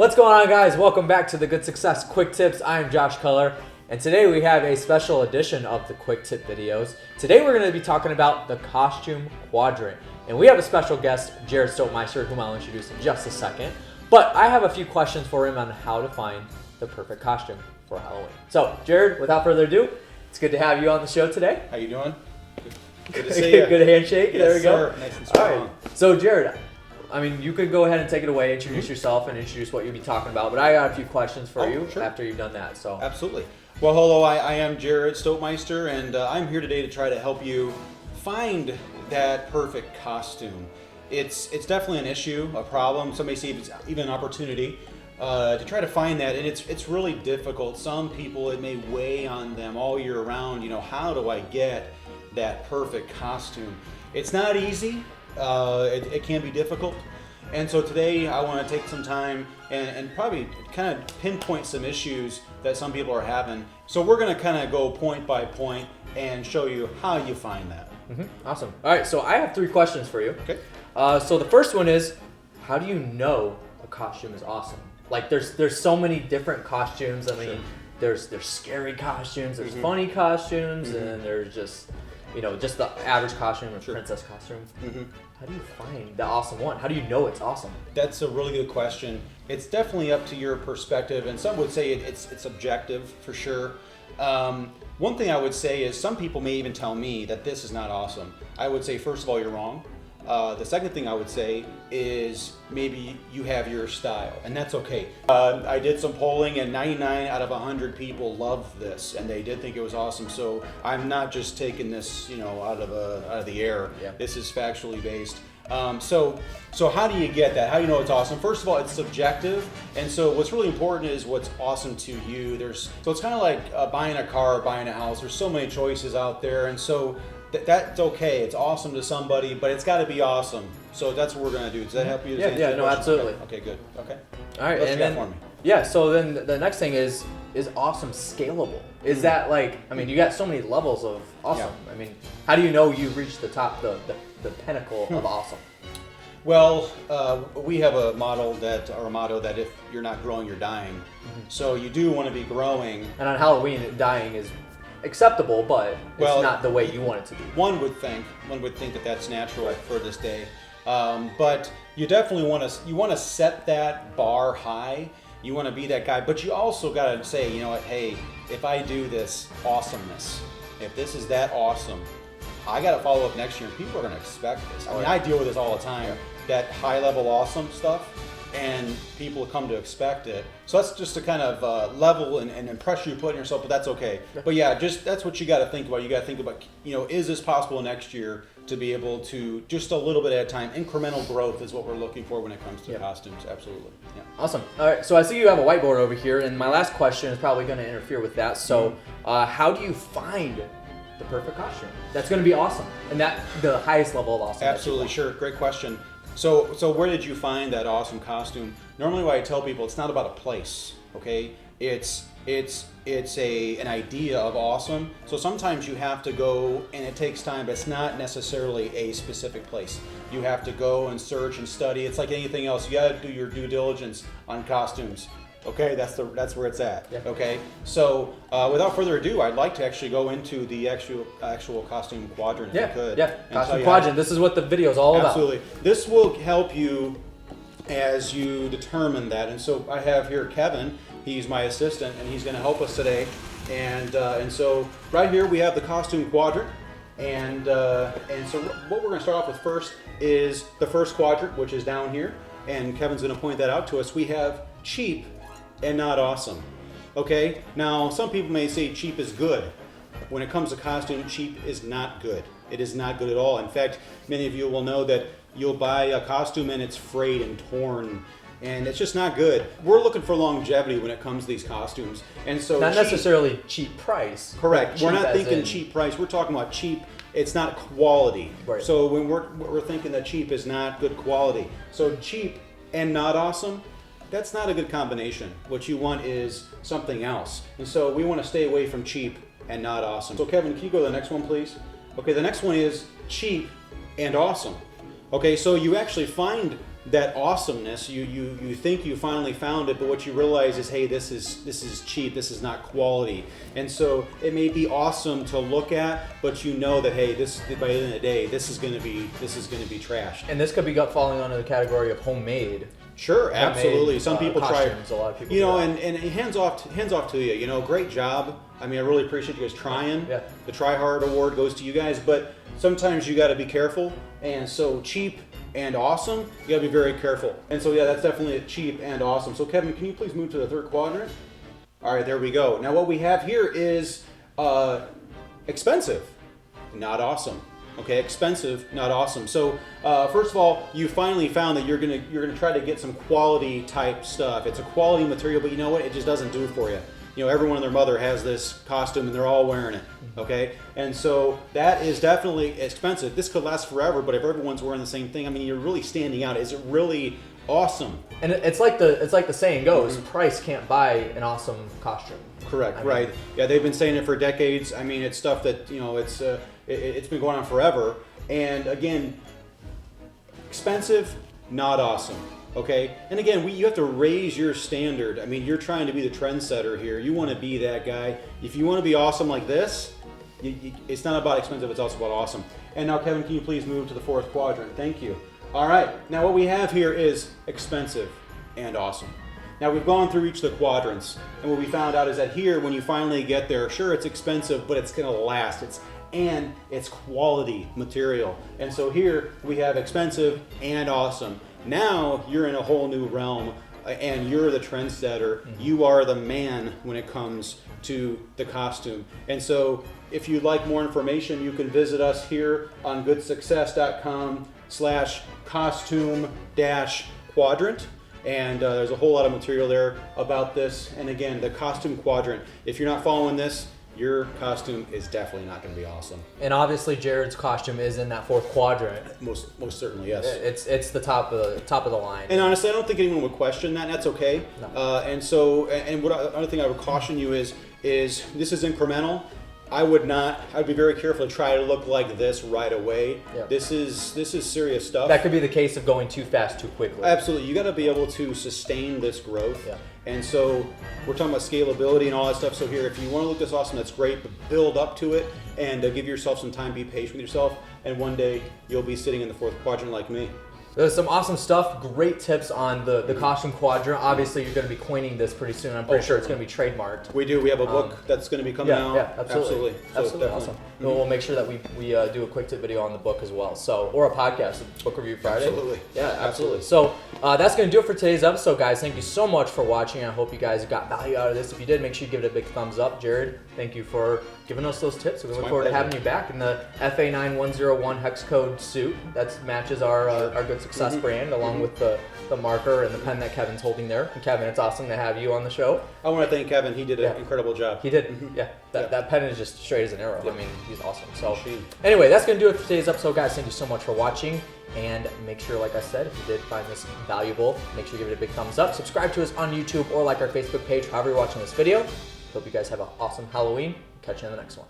What's going on, guys? Welcome back to the Good Success Quick Tips. I'm Josh Culler, and today we have a special edition of the Quick Tip videos. Today we're going to be talking about the costume quadrant, and we have a special guest, Jarrod Stotmeister, whom I'll introduce in just a second. But I have a few questions for him on how to find the perfect costume for Halloween. So, Jarrod, without further ado, it's good to have you on the show today. How you doing? Good to see you. Good handshake. Yes, there we go. Sir. Nice and strong. All right. So, Jarrod, I mean, you could go ahead and take it away, introduce yourself, and introduce what you'll be talking about. But I got a few questions for you after you've done that. So absolutely. Well, hello. I am Jarrod Stotmeister, and I'm here today to try to help you find that perfect costume. It's definitely an issue, a problem. Some may see it's even an opportunity to try to find that, and it's really difficult. Some people, it may weigh on them all year round. You know, how do I get that perfect costume? It's not easy. It can be difficult, and so today I want to take some time and probably kind of pinpoint some issues that some people are having. So we're going to kind of go point by point and show you how you find that. Awesome. All right, so I have 3 questions for you. Okay. So the first one is, how do you know a costume is awesome? Like, there's so many different costumes. I mean, there's scary costumes, there's funny costumes, and there's just, you know, just the average costume or princess costume. How do you find the awesome one? How do you know it's awesome? That's a really good question. It's definitely up to your perspective, and some would say it's subjective for sure. One thing I would say is some people may even tell me that this is not awesome. I would say, first of all, you're wrong. The second thing I would say is maybe you have your style, and that's okay. I did some polling, and 99 out of 100 people love this, and they did think it was awesome. So I'm not just taking this, you know, out of the air. Yeah. This is factually based. So how do you get that? How do you know it's awesome? First of all, it's subjective, and so what's really important is what's awesome to you. So it's kind of like buying a car or buying a house. There's so many choices out there, and so that's okay. It's awesome to somebody, but it's got to be awesome. So that's what we're going to do. Does that help you? Yeah, no, absolutely. Okay, good. Okay. All right, What's and you got then for me? yeah. So then the next thing is awesome scalable? Is that like, I mean, you got so many levels of awesome. I mean, how do you know you've reached the top, the pinnacle of awesome? Well, we have a motto that if you're not growing, you're dying. So you do want to be growing. And on Halloween, dying is acceptable, but it's not the way you want it to be. One would think that that's natural for this day, but you definitely want to set that bar high. You want to be that guy, but you also got to say, you know what? Hey, if I do this awesomeness, if this is that awesome, I got to follow up next year, and people are going to expect this. I mean, I deal with this all the time. That high level awesome stuff. And people come to expect it. So that's just a kind of level and pressure you put on yourself, but that's okay. But yeah, that's what you got to think about. You got to think about, you know, is this possible next year to be able to, just a little bit at a time, incremental growth is what we're looking for when it comes to costumes. Absolutely. Yeah. Awesome. All right, so I see you have a whiteboard over here, and my last question is probably going to interfere with that. So how do you find the perfect costume that's going to be awesome and that the highest level of awesome? Absolutely, sure. Great question. So where did you find that awesome costume? Normally what I tell people, it's not about a place, okay? It's an idea of awesome. So sometimes you have to go, and it takes time, but it's not necessarily a specific place. You have to go and search and study. It's like anything else. You got to do your due diligence on costumes. Okay, that's where it's at. Yeah. Okay, so without further ado, I'd like to actually go into the actual costume quadrant if we could. Yeah, costume quadrant. This is what the video is all about. Absolutely. This will help you as you determine that. And so I have here Kevin. He's my assistant, and he's going to help us today. And so right here we have the costume quadrant. And so what we're going to start off with first is the first quadrant, which is down here. And Kevin's going to point that out to us. We have cheap and not awesome. Okay, now some people may say cheap is good. When it comes to costume, cheap is not good. It is not good at all. In fact, many of you will know that you'll buy a costume and it's frayed and torn, and it's just not good. We're looking for longevity when it comes to these costumes, and so not necessarily cheap price. Correct. We're not thinking cheap price. We're talking about cheap. It's not quality. Right. So when we're thinking that cheap is not good quality. So cheap and not awesome, that's not a good combination. What you want is something else. And so we want to stay away from cheap and not awesome. So Kevin, can you go to the next one, please? Okay, the next one is cheap and awesome. Okay, so you actually find that awesomeness. You think you finally found it, but what you realize is, hey, this is cheap. This is not quality. And so it may be awesome to look at, but you know that, hey, this by the end of the day, this is going to be trashed. And this could be falling under the category of homemade. Sure, absolutely. Some people try. A lot of people, you know, and hands off to you. You know, great job. I mean, I really appreciate you guys trying. Yeah. The Try Hard Award goes to you guys, but sometimes you got to be careful. And so cheap and awesome, you got to be very careful. And so yeah, that's definitely cheap and awesome. So Kevin, can you please move to the third quadrant? All right, there we go. Now what we have here is expensive, not awesome. Okay, expensive, not awesome. So first of all, you finally found that you're gonna try to get some quality type stuff. It's a quality material, but you know what? It just doesn't do it for you. You know, everyone and their mother has this costume and they're all wearing it. Okay, and so that is definitely expensive. This could last forever, but if everyone's wearing the same thing, I mean, you're really standing out. Is it really awesome? And it's like the saying goes, price can't buy an awesome costume. Correct. Right. Yeah, they've been saying it for decades. I mean, it's stuff that, you know, it's been going on forever. And again, expensive, not awesome. Okay. And again, you have to raise your standard. I mean, you're trying to be the trendsetter here. You want to be that guy. If you want to be awesome like this, it's not about expensive. It's also about awesome. And now, Kevin, can you please move to the fourth quadrant? Thank you. All right. Now, what we have here is expensive and awesome. Now, we've gone through each of the quadrants, and what we found out is that here, when you finally get there, sure, it's expensive, but it's going to last. It's quality material. And so here we have expensive and awesome. Now you're in a whole new realm, and you're the trendsetter. You are the man when it comes to the costume. And so if you'd like more information, you can visit us here on goodsuccess.com/costume-quadrant. And there's a whole lot of material there about this. And again, the costume quadrant. If you're not following this, your costume is definitely not going to be awesome. And obviously, Jarrod's costume is in that fourth quadrant. Most certainly, yes. It's the top of the line. And honestly, I don't think anyone would question that. And that's okay. No. Another thing I would caution you is this is incremental. I'd be very careful to try to look like this right away. Yeah. This is serious stuff. That could be the case of going too fast too quickly. Absolutely. You got to be able to sustain this growth. Yeah. And so we're talking about scalability and all that stuff. So here, if you want to look this awesome, that's great, but build up to it and give yourself some time, be patient with yourself, and one day you'll be sitting in the fourth quadrant like me. There's some awesome stuff, great tips on the costume quadrant. Obviously, you're going to be coining this pretty soon. I'm pretty sure it's going to be trademarked. We do. We have a book that's going to be coming out. Yeah, absolutely. So absolutely awesome. We'll make sure that we do a quick tip video on the book as well. So, or a podcast, Book Review Friday. Absolutely. Yeah, absolutely. So that's going to do it for today's episode, guys. Thank you so much for watching. I hope you guys got value out of this. If you did, make sure you give it a big thumbs up. Jarrod, thank you for giving us those tips. We look forward to having you back in the FA9101 hex code suit. That matches our Good Success brand, along with the marker and the pen that Kevin's holding there. And Kevin, it's awesome to have you on the show. I want to thank Kevin. He did an incredible job. He did. Yeah. That pen is just straight as an arrow. Yep. I mean, he's awesome. So anyway, that's going to do it for today's episode, guys. Thank you so much for watching. And make sure, like I said, if you did find this valuable, make sure you give it a big thumbs up. Subscribe to us on YouTube or like our Facebook page, however you're watching this video. Hope you guys have an awesome Halloween. Catch you in the next one.